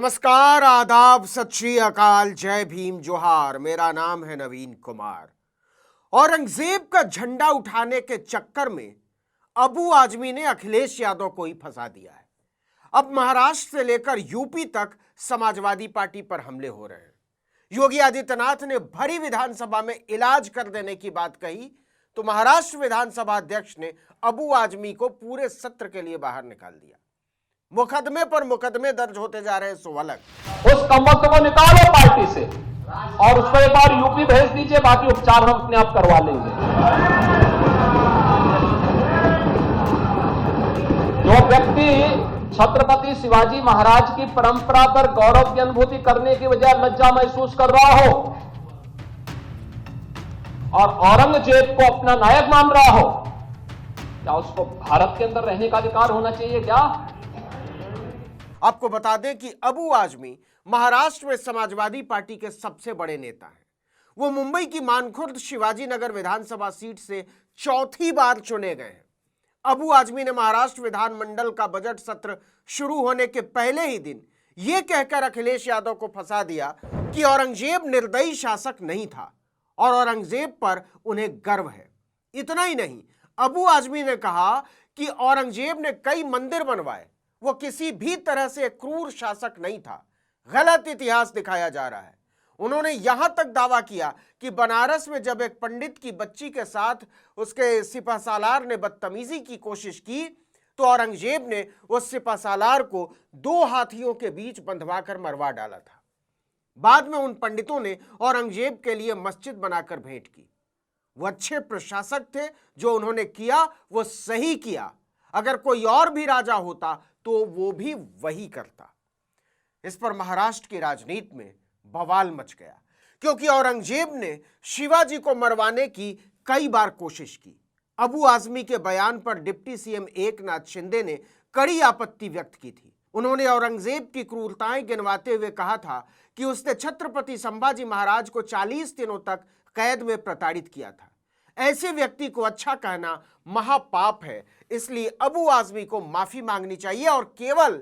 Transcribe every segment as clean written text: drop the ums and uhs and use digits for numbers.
नमस्कार, आदाब, सत श्री अकाल, जय भीम, जोहार। मेरा नाम है नवीन कुमार। औरंगजेब का झंडा उठाने के चक्कर में अबू आजमी ने अखिलेश यादव को ही फंसा दिया है। अब महाराष्ट्र से लेकर यूपी तक समाजवादी पार्टी पर हमले हो रहे हैं। योगी आदित्यनाथ ने भरी विधानसभा में इलाज कर देने की बात कही तो महाराष्ट्र विधानसभा अध्यक्ष ने अबू आजमी को पूरे सत्र के लिए बाहर निकाल दिया। मुकदमे पर मुकदमे दर्ज होते जा रहे हैं। सो अलग उस कमबख्त को निकालो पार्टी से और उसको एक बार यूपी भेज दीजिए, बाकी उपचार हम अपने आप करवा लेंगे। जो व्यक्ति छत्रपति शिवाजी महाराज की परंपरा पर गौरव की अनुभूति करने की बजाय लज्जा महसूस कर रहा हो और औरंगजेब को अपना नायक मान रहा हो, क्या उसको भारत के अंदर रहने का अधिकार होना चाहिए क्या? आपको बता दें कि अबू आजमी महाराष्ट्र में समाजवादी पार्टी के सबसे बड़े नेता हैं। वो मुंबई की मानखुर्द शिवाजी नगर विधानसभा सीट से चौथी बार चुने गए हैं। अबू आजमी ने महाराष्ट्र विधानमंडल का बजट सत्र शुरू होने के पहले ही दिन यह कहकर अखिलेश यादव को फंसा दिया कि औरंगजेब निर्दयी शासक नहीं था और औरंगजेब पर उन्हें गर्व है। इतना ही नहीं, अबू आजमी ने कहा कि औरंगजेब ने कई मंदिर बनवाए, वो किसी भी तरह से क्रूर शासक नहीं था। गलत इतिहास दिखाया जा रहा है। उन्होंने यहां तक दावा किया कि बनारस में जब एक पंडित की बच्ची के साथ उसके सिपहसालार ने बदतमीजी की कोशिश की तो औरंगजेब ने उस सिपहसालार को 2 हाथियों के बीच बंधवाकर मरवा डाला था। बाद में उन पंडितों ने औरंगजेब के लिए मस्जिद बनाकर भेंट की। वो अच्छे प्रशासक थे। जो उन्होंने किया वो सही किया। अगर कोई और भी राजा होता तो वो भी वही करता। इस पर महाराष्ट्र की राजनीति में बवाल मच गया क्योंकि औरंगजेब ने शिवाजी को मरवाने की कई बार कोशिश की। अबू आजमी के बयान पर डिप्टी सीएम एकनाथ शिंदे ने कड़ी आपत्ति व्यक्त की थी। उन्होंने औरंगजेब की क्रूरताएं गिनवाते हुए कहा था कि उसने छत्रपति संभाजी महाराज को 40 दिनों तक कैद में प्रताड़ित किया था। ऐसे व्यक्ति को अच्छा कहना महापाप है, इसलिए अबू आजमी को माफी मांगनी चाहिए और केवल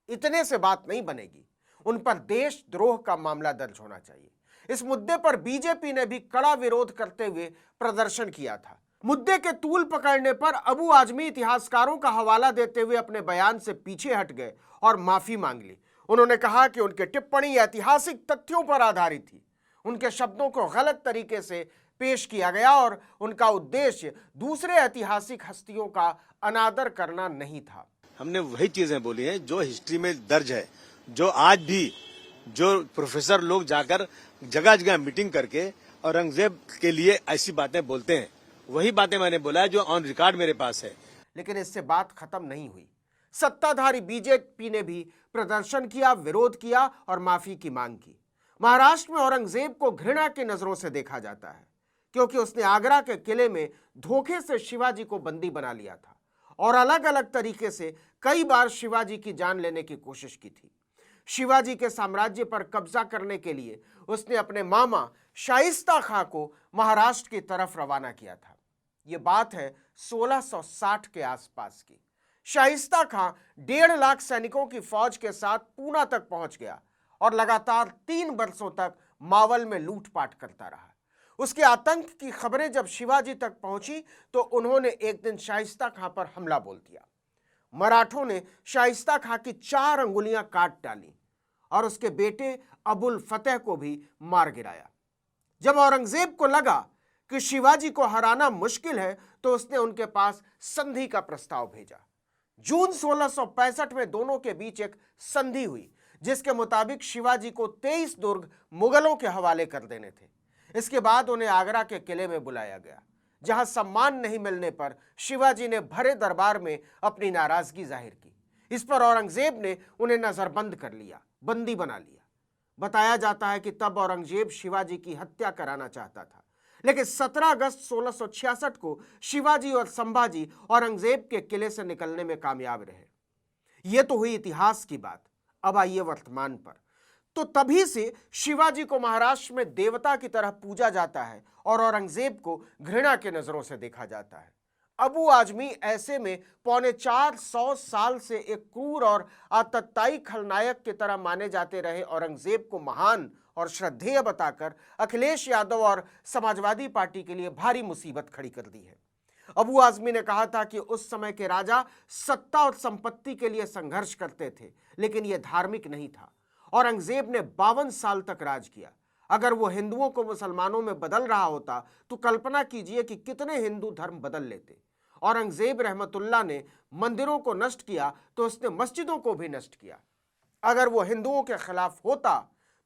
इतने से बात नहीं बनेगी, उन पर देशद्रोह का मामला दर्ज होना चाहिए। इस मुद्दे पर बीजेपी ने भी कड़ा विरोध करते हुए प्रदर्शन किया था। मुद्दे के तूल पकड़ने पर अबू आजमी इतिहासकारों का हवाला देते हुए अपने बयान से पीछे हट गए और माफी मांग ली। उन्होंने कहा कि उनकी टिप्पणी ऐतिहासिक तथ्यों पर आधारित थी। उनके शब्दों को गलत तरीके से पेश किया गया और उनका उद्देश्य दूसरे ऐतिहासिक हस्तियों का अनादर करना नहीं था। हमने वही चीजें बोली हैं जो हिस्ट्री में दर्ज है, जो आज भी जो प्रोफेसर लोग जाकर जगह जगह मीटिंग करके औरंगजेब के लिए ऐसी बातें बोलते हैं, वही बातें मैंने बोला है जो ऑन रिकॉर्ड मेरे पास है। लेकिन इससे बात खत्म नहीं हुई। सत्ताधारी बीजेपी ने भी प्रदर्शन किया, विरोध किया और माफी की मांग की। महाराष्ट्र में औरंगजेब को घृणा की नजरों से देखा जाता है क्योंकि उसने आगरा के किले में धोखे से शिवाजी को बंदी बना लिया था और अलग अलग तरीके से कई बार शिवाजी की जान लेने की कोशिश की थी। शिवाजी के साम्राज्य पर कब्जा करने के लिए उसने अपने मामा शाइस्ता खां को महाराष्ट्र की तरफ रवाना किया था। यह बात है 1660 के आसपास की। शाइस्ता खां 1.5 लाख सैनिकों की फौज के साथ पूना तक पहुंच गया और लगातार 3 वर्षों तक मावल में लूटपाट करता रहा। उसके आतंक की खबरें जब शिवाजी तक पहुंची तो उन्होंने एक दिन शाइस्ता खां पर हमला बोल दिया। मराठों ने शाइस्ता खां की 4 अंगुलियां काट डाली और उसके बेटे अबुल फतेह को भी मार गिराया। जब औरंगजेब को लगा कि शिवाजी को हराना मुश्किल है तो उसने उनके पास संधि का प्रस्ताव भेजा। जून 1665 में दोनों के बीच एक संधि हुई जिसके मुताबिक शिवाजी को 23 दुर्ग मुगलों के हवाले कर देने थे। इसके बाद उन्हें आगरा के किले में बुलाया गया जहां सम्मान नहीं मिलने पर शिवाजी ने भरे दरबार में अपनी नाराजगी जाहिर की। इस पर औरंगजेब ने उन्हें नजरबंद कर लिया, बंदी बना लिया। बताया जाता है कि तब औरंगजेब शिवाजी की हत्या कराना चाहता था, लेकिन 17 अगस्त 1666 को शिवाजी और संभाजी औरंगजेब के किले से निकलने में कामयाब रहे। यह तो हुई इतिहास की बात। अब आइए वर्तमान पर। तो तभी से शिवाजी को महाराष्ट्र में देवता की तरह पूजा जाता है और औरंगजेब को घृणा के नजरों से देखा जाता है। अबू आजमी ऐसे में 450 साल से एक क्रूर और आतताई खलनायक की तरह माने जाते रहे औरंगजेब को महान और श्रद्धेय बताकर अखिलेश यादव और समाजवादी पार्टी के लिए भारी मुसीबत खड़ी कर दी है। अबू आजमी ने कहा था कि उस समय के राजा सत्ता और संपत्ति के लिए संघर्ष करते थे, लेकिन यह धार्मिक नहीं था। औरंगजेब ने 52 साल तक राज किया। अगर वो हिंदुओं को मुसलमानों में बदल रहा होता तो कल्पना कीजिए कि कितने हिंदू धर्म बदल लेते। औरंगजेब रहमतुल्लाह ने मंदिरों को नष्ट किया तो उसने मस्जिदों को भी नष्ट किया। अगर वो हिंदुओं के खिलाफ होता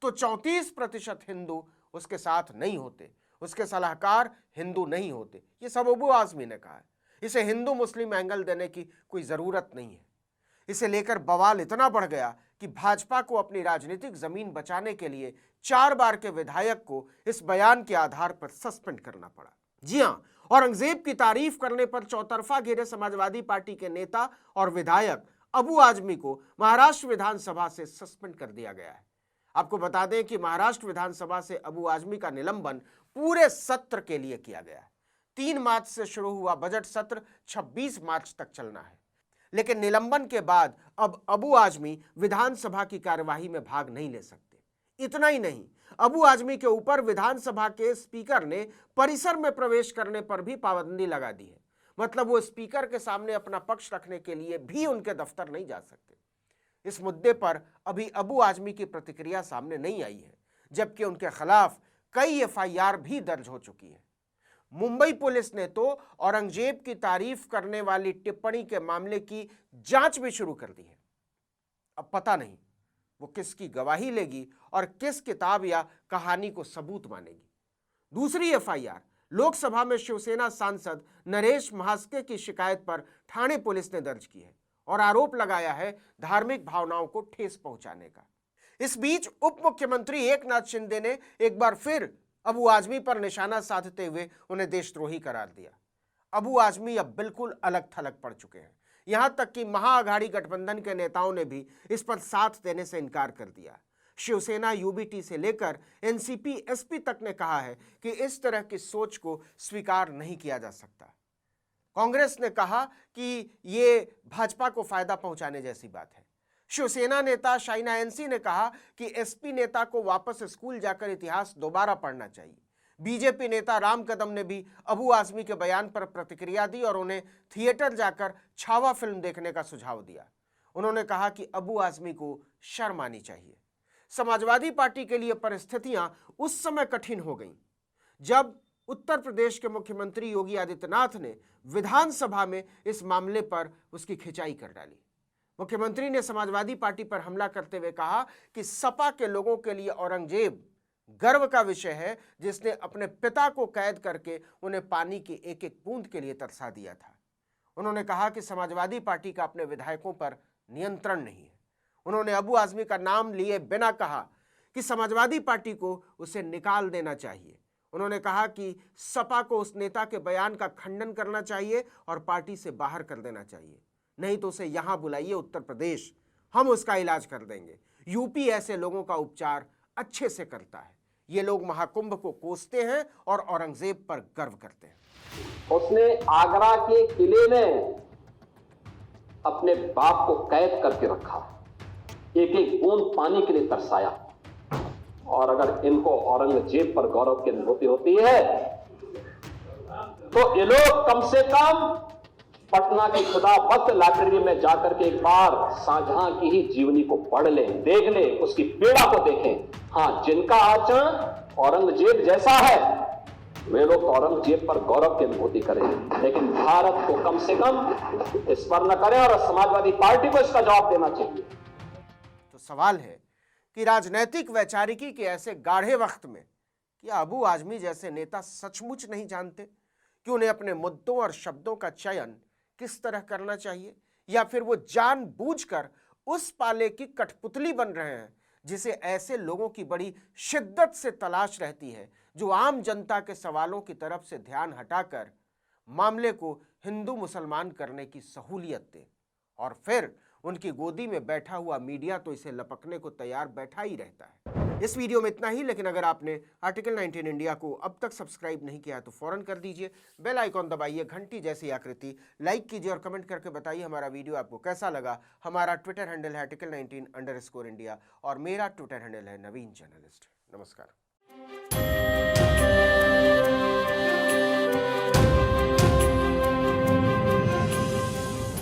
तो 34% हिंदू उसके साथ नहीं होते, उसके सलाहकार हिंदू नहीं होते। ये सब अबू आजमी ने कहा है। इसे हिंदू मुस्लिम एंगल देने की कोई जरूरत नहीं है। इसे लेकर बवाल इतना बढ़ गया कि भाजपा को अपनी राजनीतिक जमीन बचाने के लिए 4 बार के विधायक को इस बयान के आधार पर सस्पेंड करना पड़ा। जी हां, औरंगजेब की तारीफ करने पर चौतरफा घेरे समाजवादी पार्टी के नेता और विधायक अबू आजमी को महाराष्ट्र विधानसभा से सस्पेंड कर दिया गया है। आपको बता दें कि महाराष्ट्र विधानसभा से अबू आजमी का निलंबन पूरे सत्र के लिए किया गया है। 3 मार्च से शुरू हुआ बजट सत्र 26 मार्च तक चलना है, लेकिन निलंबन के बाद अब अबू आजमी विधानसभा की कार्यवाही में भाग नहीं ले सकते। इतना ही नहीं, अबू आजमी के ऊपर विधानसभा के स्पीकर ने परिसर में प्रवेश करने पर भी पाबंदी लगा दी है। मतलब वो स्पीकर के सामने अपना पक्ष रखने के लिए भी उनके दफ्तर नहीं जा सकते। इस मुद्दे पर अभी अबू आजमी की प्रतिक्रिया सामने नहीं आई है, जबकि उनके खिलाफ कई एफआईआर भी दर्ज हो चुकी है। मुंबई पुलिस ने तो औरंगजेब की तारीफ करने वाली टिप्पणी के मामले की जांच भी शुरू कर दी है। अब पता नहीं वो किसकी गवाही लेगी और किस किताब या कहानी को सबूत मानेगी। दूसरी एफआईआर लोकसभा में शिवसेना सांसद नरेश महास्के की शिकायत पर ठाणे पुलिस ने दर्ज की है और आरोप लगाया है धार्मिक भावनाओं को ठेस पहुंचाने का। इस बीच उप मुख्यमंत्री एकनाथ शिंदे ने एक बार फिर अबू आजमी पर निशाना साधते हुए उन्हें देशद्रोही करार दिया। अबू आजमी अब बिल्कुल अलग थलग पड़ चुके हैं। यहां तक कि महाअघाड़ी गठबंधन के नेताओं ने भी इस पर साथ देने से इनकार कर दिया। शिवसेना यूबीटी से लेकर एनसीपी एसपी तक ने कहा है कि इस तरह की सोच को स्वीकार नहीं किया जा सकता। कांग्रेस ने कहा कि ये भाजपा को फायदा पहुंचाने जैसी बात है। शिवसेना नेता शाइना एनसी ने कहा कि एसपी नेता को वापस स्कूल जाकर इतिहास दोबारा पढ़ना चाहिए। बीजेपी नेता राम कदम ने भी अबू आजमी के बयान पर प्रतिक्रिया दी और उन्हें थिएटर जाकर छावा फिल्म देखने का सुझाव दिया। उन्होंने कहा कि अबू आजमी को शर्म आनी चाहिए। समाजवादी पार्टी के लिए परिस्थितियां उस समय कठिन हो गईं जब उत्तर प्रदेश के मुख्यमंत्री योगी आदित्यनाथ ने विधानसभा में इस मामले पर उसकी खिंचाई कर डाली। मुख्यमंत्री ने समाजवादी पार्टी पर हमला करते हुए कहा कि सपा के लोगों के लिए औरंगजेब गर्व का विषय है, जिसने अपने पिता को कैद करके उन्हें पानी की एक एक बूंद के लिए तरसा दिया था। उन्होंने कहा कि समाजवादी पार्टी का अपने विधायकों पर नियंत्रण नहीं है। उन्होंने अबू आजमी का नाम लिए बिना कहा कि समाजवादी पार्टी को उसे निकाल देना चाहिए। उन्होंने कहा कि सपा को उस नेता के बयान का खंडन करना चाहिए और पार्टी से बाहर कर देना चाहिए, नहीं तो उसे यहां बुलाइए उत्तर प्रदेश, हम उसका इलाज कर देंगे। यूपी ऐसे लोगों का उपचार अच्छे से करता है। ये लोग महाकुंभ को कोसते हैं और औरंगजेब पर गर्व करते हैं। उसने आगरा के किले में अपने बाप को कैद करके रखा, एक एक बूंद पानी के लिए तरसाया। और अगर इनको औरंगजेब पर गौरव की अनुभूति होती है तो ये लोग कम से कम पटना की खुदाबख्त लाइब्रेरी में जाकर के एक बार शाहजहां की ही जीवनी को पढ़ लें, देख लें, उसकी पीड़ा को देखें। हाँ, जिनका आचरण औरंगजेब जैसा है वे लोग औरंगजेब पर गौरव की अनुभूति करें, लेकिन भारत को कम से कम इस पर न करें और समाजवादी पार्टी को इसका जवाब देना चाहिए। तो सवाल है कि राजनैतिक वैचारिकी के ऐसे गाढ़े वक्त में क्या अबू आजमी जैसे नेता सचमुच नहीं जानते कि उन्हें अपने मुद्दों और शब्दों का चयन किस तरह करना चाहिए, या फिर वो जानबूझकर उस पाले की कठपुतली बन रहे हैं जिसे ऐसे लोगों की बड़ी शिद्दत से तलाश रहती है जो आम जनता के सवालों की तरफ से ध्यान हटाकर मामले को हिंदू मुसलमान करने की सहूलियत दे, और फिर उनकी गोदी में बैठा हुआ मीडिया तो इसे लपकने को तैयार बैठा ही रहता है। इस वीडियो में इतना ही, लेकिन अगर आपने आर्टिकल 19 इंडिया को अब तक सब्सक्राइब नहीं किया तो फौरन कर दीजिए। बेल आइकॉन दबाइए, घंटी जैसी आकृति, लाइक कीजिए और कमेंट करके बताइए हमारा वीडियो आपको कैसा लगा। हमारा ट्विटर हैंडल है article19_India और मेरा ट्विटर हैंडल है नवीन जर्नलिस्ट। नमस्कार।